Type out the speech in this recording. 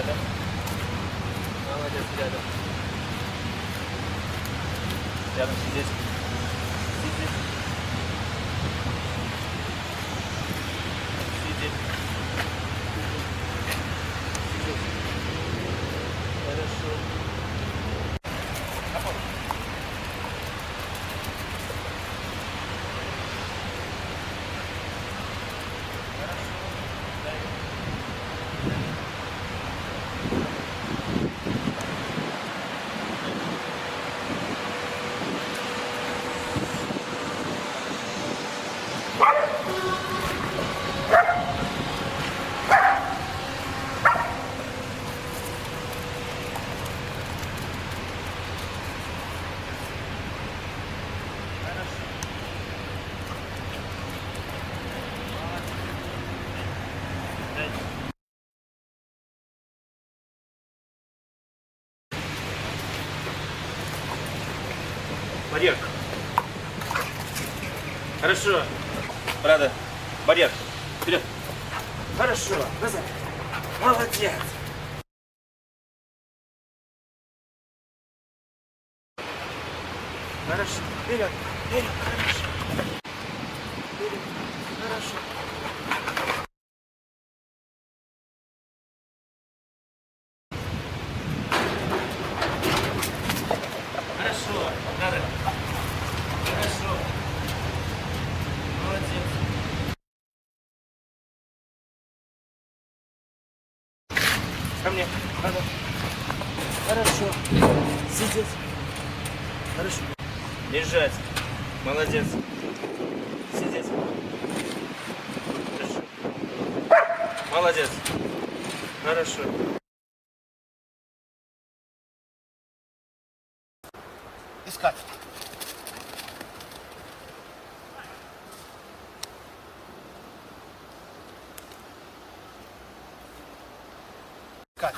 Рядом. Молодец, рядом. Рядом сидеть. Сидеть. Сидеть. Сидеть. Хорошо. Опа. Барьер. Хорошо. Правда. Барьер. Вперед. Хорошо. Назад. Молодец. Хорошо. Вперед. Вперед. Хорошо. Вперед. Хорошо. Хорошо. Надо. Хорошо. Молодец. Ко мне. Надо. Хорошо. Сидеть. Хорошо. Лежать. Молодец. Сидеть. Хорошо. Молодец. Хорошо. Искать. Искать.